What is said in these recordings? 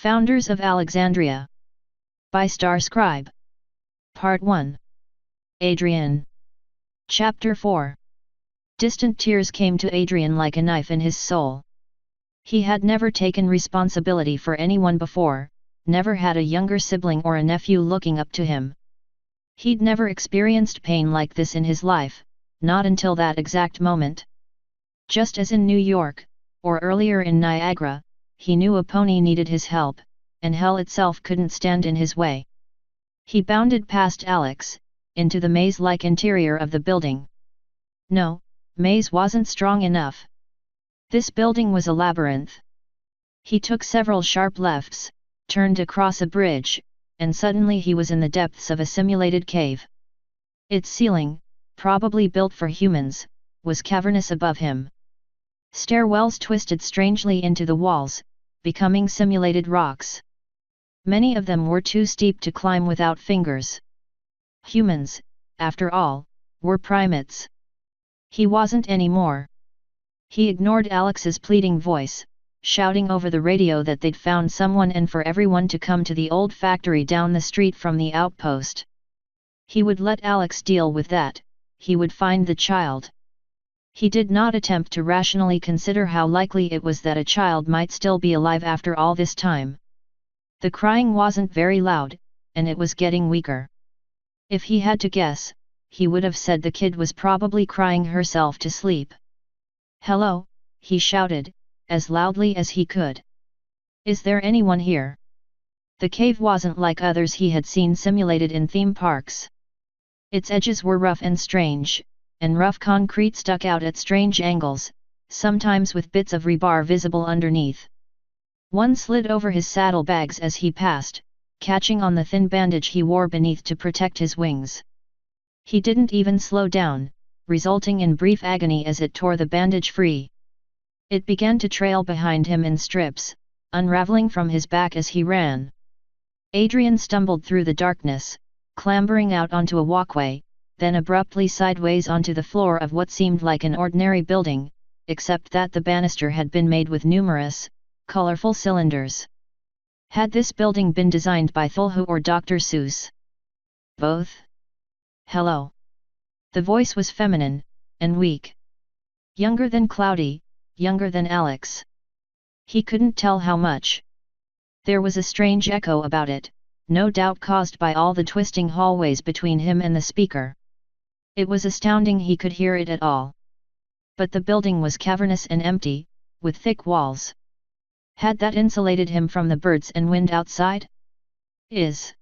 Founders of Alexandria. By Star Scribe. Part 1. Adrian. Chapter 4. Distant tears came to Adrian like a knife in his soul. He had never taken responsibility for anyone before, never had a younger sibling or a nephew looking up to him. He'd never experienced pain like this in his life, not until that exact moment. Just as in New York, or earlier in Niagara, he knew a pony needed his help, and hell itself couldn't stand in his way. He bounded past Alex, into the maze-like interior of the building. No, maze wasn't strong enough. This building was a labyrinth. He took several sharp lefts, turned across a bridge, and suddenly he was in the depths of a simulated cave. Its ceiling, probably built for humans, was cavernous above him. Stairwells twisted strangely into the walls, becoming simulated rocks. Many of them were too steep to climb without fingers. Humans, after all, were primates. He wasn't anymore. He ignored Alex's pleading voice, shouting over the radio that they'd found someone and for everyone to come to the old factory down the street from the outpost. He would let Alex deal with that, he would find the child. He did not attempt to rationally consider how likely it was that a child might still be alive after all this time. The crying wasn't very loud, and it was getting weaker. If he had to guess, he would have said the kid was probably crying herself to sleep. "Hello," he shouted, as loudly as he could. "Is there anyone here?" The cave wasn't like others he had seen simulated in theme parks. Its edges were rough and strange, and rough concrete stuck out at strange angles, sometimes with bits of rebar visible underneath. One slid over his saddlebags as he passed, catching on the thin bandage he wore beneath to protect his wings. He didn't even slow down, resulting in brief agony as it tore the bandage free. It began to trail behind him in strips, unraveling from his back as he ran. Adrian stumbled through the darkness, clambering out onto a walkway, then abruptly sideways onto the floor of what seemed like an ordinary building, except that the banister had been made with numerous, colorful cylinders. Had this building been designed by Thulhu or Dr. Seuss? Both? "Hello." The voice was feminine, and weak. Younger than Cloudy, younger than Alex. He couldn't tell how much. There was a strange echo about it, no doubt caused by all the twisting hallways between him and the speaker. It was astounding he could hear it at all. But the building was cavernous and empty, with thick walls. Had that insulated him from the birds and wind outside? Is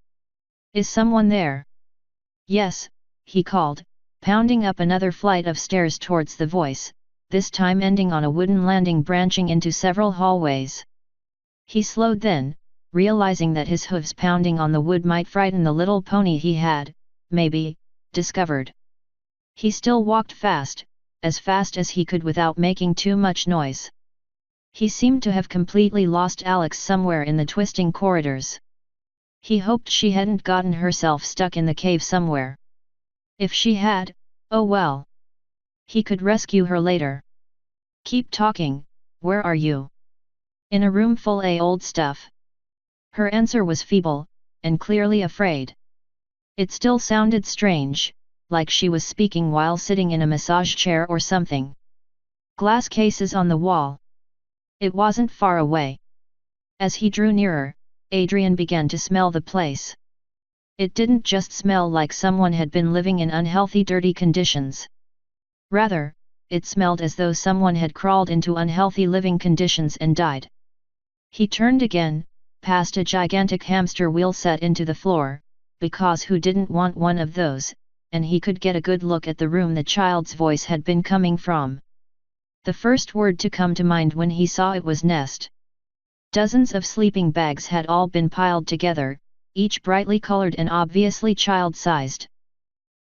someone there? "Yes," he called, pounding up another flight of stairs towards the voice, this time ending on a wooden landing branching into several hallways. He slowed then, realizing that his hooves pounding on the wood might frighten the little pony he had, maybe, discovered. He still walked fast as he could without making too much noise. He seemed to have completely lost Alex somewhere in the twisting corridors. He hoped she hadn't gotten herself stuck in the cave somewhere. If she had, oh well. He could rescue her later. "Keep talking, where are you?" "In a room full of old stuff." Her answer was feeble, and clearly afraid. It still sounded strange, like she was speaking while sitting in a massage chair or something. Glass cases on the wall. It wasn't far away. As he drew nearer, Adrian began to smell the place. It didn't just smell like someone had been living in unhealthy, dirty conditions. Rather, it smelled as though someone had crawled into unhealthy living conditions and died. He turned again, past a gigantic hamster wheel set into the floor, because who didn't want one of those, and he could get a good look at the room the child's voice had been coming from. The first word to come to mind when he saw it was nest. Dozens of sleeping bags had all been piled together, each brightly colored and obviously child-sized.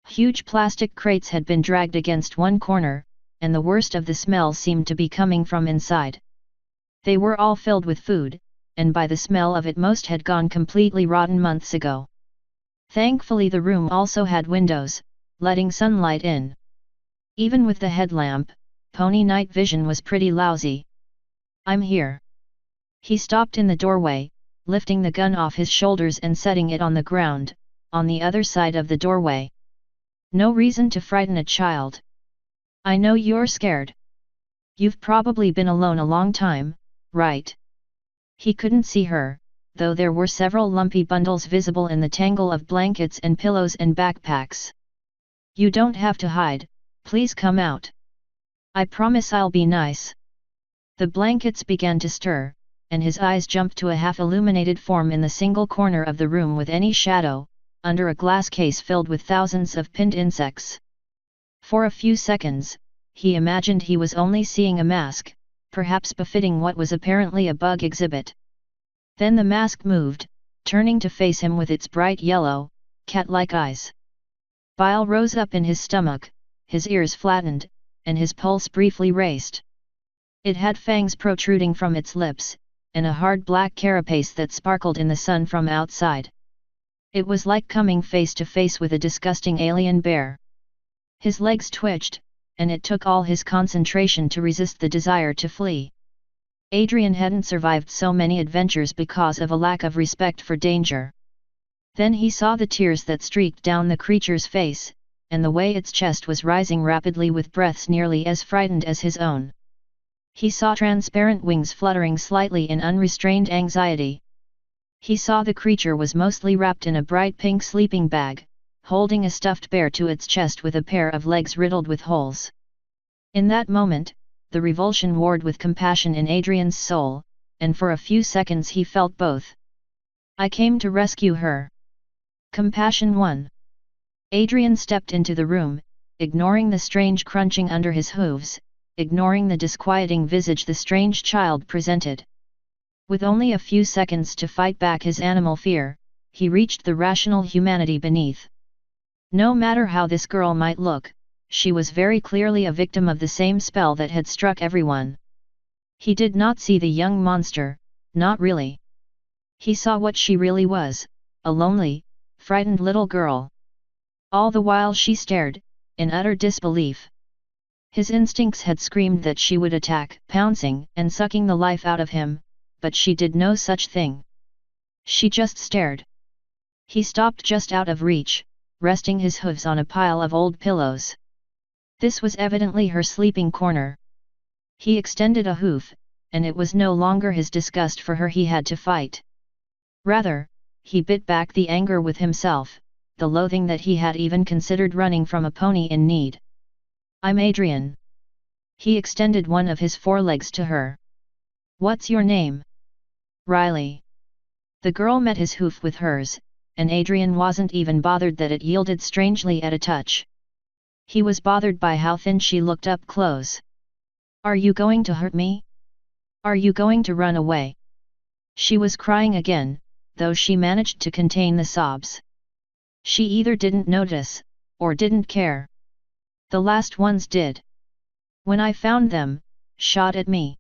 Huge plastic crates had been dragged against one corner, and the worst of the smell seemed to be coming from inside. They were all filled with food, and by the smell of it most had gone completely rotten months ago. Thankfully the room also had windows, letting sunlight in. Even with the headlamp, pony night vision was pretty lousy. "I'm here." He stopped in the doorway, lifting the gun off his shoulders and setting it on the ground, on the other side of the doorway. No reason to frighten a child. I know you're scared. You've probably been alone a long time, right? He couldn't see her, though there were several lumpy bundles visible in the tangle of blankets and pillows and backpacks. You don't have to hide, please come out. I promise I'll be nice. The blankets began to stir, and his eyes jumped to a half-illuminated form in the single corner of the room with any shadow, under a glass case filled with thousands of pinned insects. For a few seconds, he imagined he was only seeing a mask, perhaps befitting what was apparently a bug exhibit. Then the mask moved, turning to face him with its bright yellow, cat-like eyes. Bile rose up in his stomach, his ears flattened, and his pulse briefly raced. It had fangs protruding from its lips, and a hard black carapace that sparkled in the sun from outside. It was like coming face to face with a disgusting alien bear. His legs twitched, and it took all his concentration to resist the desire to flee. Adrian hadn't survived so many adventures because of a lack of respect for danger. Then he saw the tears that streaked down the creature's face, and the way its chest was rising rapidly with breaths nearly as frightened as his own. He saw transparent wings fluttering slightly in unrestrained anxiety. He saw the creature was mostly wrapped in a bright pink sleeping bag, holding a stuffed bear to its chest with a pair of legs riddled with holes. In that moment, the revulsion warred with compassion in Adrian's soul, and for a few seconds he felt both. I came to rescue her. Compassion won. Adrian stepped into the room, ignoring the strange crunching under his hooves, ignoring the disquieting visage the strange child presented. With only a few seconds to fight back his animal fear, he reached the rational humanity beneath. No matter how this girl might look, she was very clearly a victim of the same spell that had struck everyone. He did not see the young monster, not really. He saw what she really was, a lonely, frightened little girl. All the while she stared, in utter disbelief. His instincts had screamed that she would attack, pouncing and sucking the life out of him, but she did no such thing. She just stared. He stopped just out of reach, resting his hooves on a pile of old pillows. This was evidently her sleeping corner. He extended a hoof, and it was no longer his disgust for her he had to fight. Rather, he bit back the anger with himself, the loathing that he had even considered running from a pony in need. I'm Adrian. He extended one of his forelegs to her. What's your name? Riley. The girl met his hoof with hers, and Adrian wasn't even bothered that it yielded strangely at a touch. He was bothered by how thin she looked up close. Are you going to hurt me? Are you going to run away? She was crying again, though she managed to contain the sobs. She either didn't notice, or didn't care. The last ones did. When I found them, shot at me.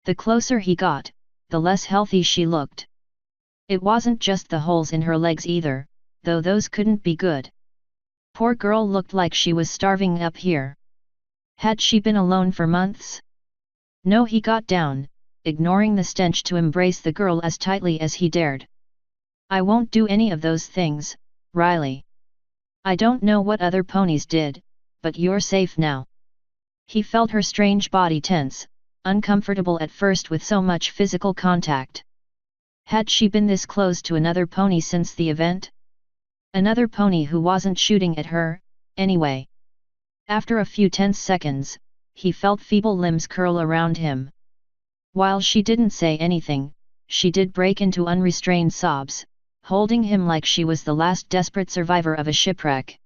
The closer he got, the less healthy she looked. It wasn't just the holes in her legs either, though those couldn't be good. Poor girl looked like she was starving up here. Had she been alone for months? No, he got down, ignoring the stench to embrace the girl as tightly as he dared. I won't do any of those things, Riley. I don't know what other ponies did, but you're safe now. He felt her strange body tense, uncomfortable at first with so much physical contact. Had she been this close to another pony since the event? Another pony who wasn't shooting at her, anyway. After a few tense seconds, he felt feeble limbs curl around him. While she didn't say anything, she did break into unrestrained sobs, holding him like she was the last desperate survivor of a shipwreck.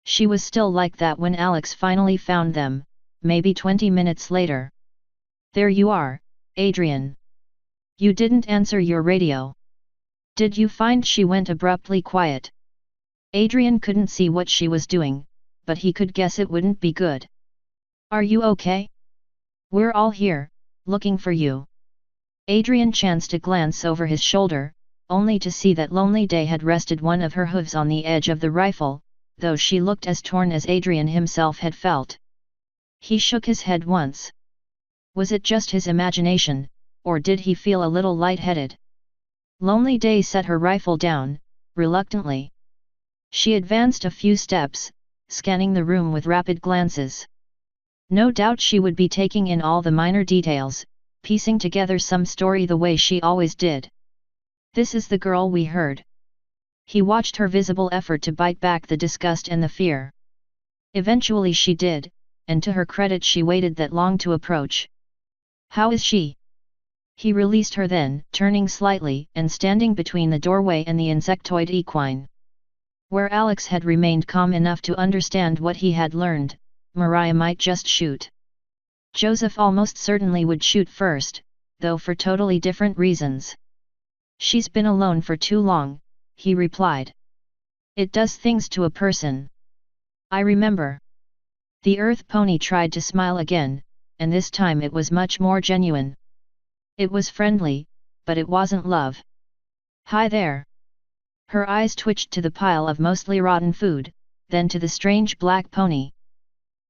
She was still like that when Alex finally found them, maybe 20 minutes later. There you are, Adrian. You didn't answer your radio. Did you find she went abruptly quiet? Adrian couldn't see what she was doing, but he could guess it wouldn't be good. Are you okay? We're all here, looking for you. Adrian chanced a glance over his shoulder, only to see that Lonely Day had rested one of her hooves on the edge of the rifle, though she looked as torn as Adrian himself had felt. He shook his head once. Was it just his imagination, or did he feel a little lightheaded? Lonely Day set her rifle down, reluctantly. She advanced a few steps, scanning the room with rapid glances. No doubt she would be taking in all the minor details, piecing together some story the way she always did. This is the girl we heard. He watched her visible effort to bite back the disgust and the fear. Eventually she did, and to her credit she waited that long to approach. How is she? He released her then, turning slightly and standing between the doorway and the insectoid equine. Where Alex had remained calm enough to understand what he had learned, Mariah might just shoot. Joseph almost certainly would shoot first, though for totally different reasons. She's been alone for too long, he replied. It does things to a person. I remember. The Earth Pony tried to smile again, and this time it was much more genuine. It was friendly, but it wasn't love. Hi there. Her eyes twitched to the pile of mostly rotten food, then to the strange black pony.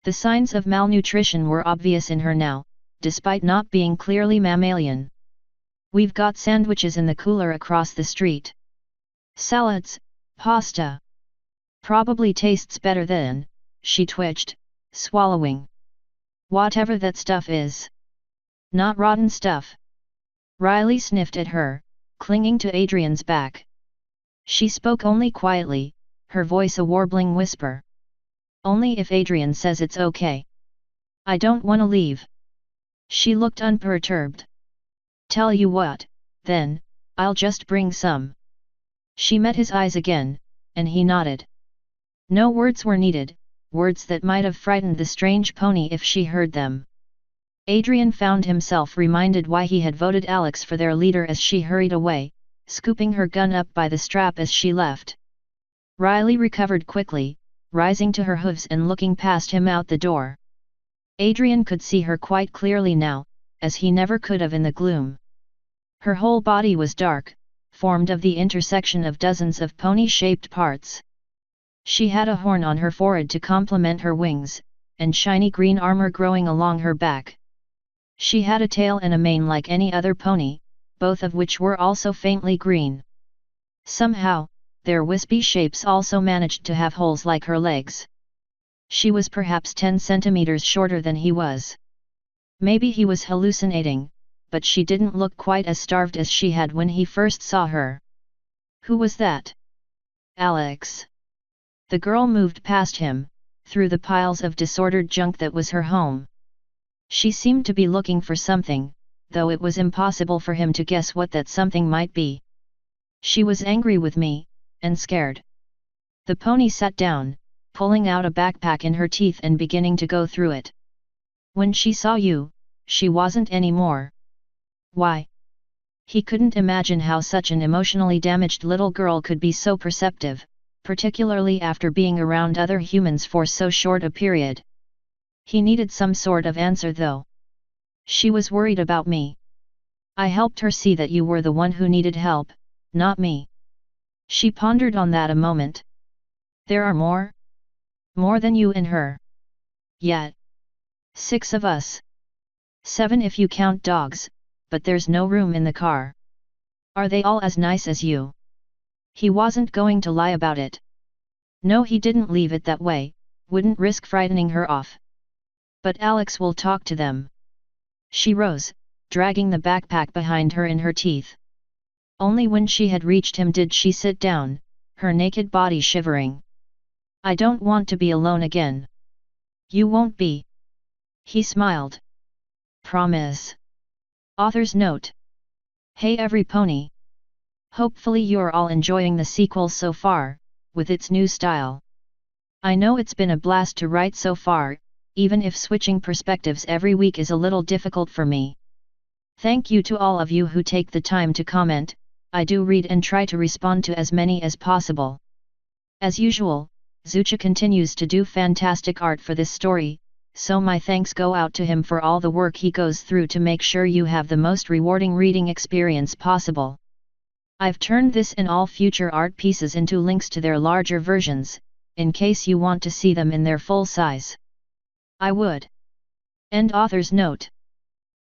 The signs of malnutrition were obvious in her now, despite not being clearly mammalian. We've got sandwiches in the cooler across the street. Salads, pasta. Probably tastes better than, she twitched, swallowing. Whatever that stuff is. Not rotten stuff. Riley sniffed at her, clinging to Adrian's back. She spoke only quietly, her voice a warbling whisper. Only if Adrian says it's okay. I don't want to leave. She looked unperturbed. Tell you what, then, I'll just bring some. She met his eyes again, and he nodded. No words were needed, words that might have frightened the strange pony if she heard them. Adrian found himself reminded why he had voted Alex for their leader as she hurried away, scooping her gun up by the strap as she left. Riley recovered quickly, rising to her hooves and looking past him out the door. Adrian could see her quite clearly now, as he never could have in the gloom. Her whole body was dark, formed of the intersection of dozens of pony-shaped parts. She had a horn on her forehead to complement her wings, and shiny green armor growing along her back. She had a tail and a mane like any other pony, both of which were also faintly green. Somehow, their wispy shapes also managed to have holes like her legs. She was perhaps 10 centimeters shorter than he was. Maybe he was hallucinating, but she didn't look quite as starved as she had when he first saw her. Who was that? Alex. The girl moved past him, through the piles of disordered junk that was her home. She seemed to be looking for something, though it was impossible for him to guess what that something might be. She was angry with me, and scared. The pony sat down, pulling out a backpack in her teeth and beginning to go through it. When she saw you, she wasn't anymore. Why? He couldn't imagine how such an emotionally damaged little girl could be so perceptive, particularly after being around other humans for so short a period. He needed some sort of answer though. She was worried about me. I helped her see that you were the one who needed help, not me. She pondered on that a moment. There are more? More than you and her. Yet. 6 of us. 7 if you count dogs, but there's no room in the car. Are they all as nice as you? He wasn't going to lie about it. No, he didn't leave it that way, wouldn't risk frightening her off. But Alex will talk to them. She rose, dragging the backpack behind her in her teeth. Only when she had reached him did she sit down, her naked body shivering. I don't want to be alone again. You won't be. He smiled. Promise. Author's note. Hey every pony. Hopefully you're all enjoying the sequel so far, with its new style. I know it's been a blast to write so far, even if switching perspectives every week is a little difficult for me. Thank you to all of you who take the time to comment. I do read and try to respond to as many as possible. As usual, Zucha continues to do fantastic art for this story, so my thanks go out to him for all the work he goes through to make sure you have the most rewarding reading experience possible. I've turned this and all future art pieces into links to their larger versions, in case you want to see them in their full size. I would. End author's note.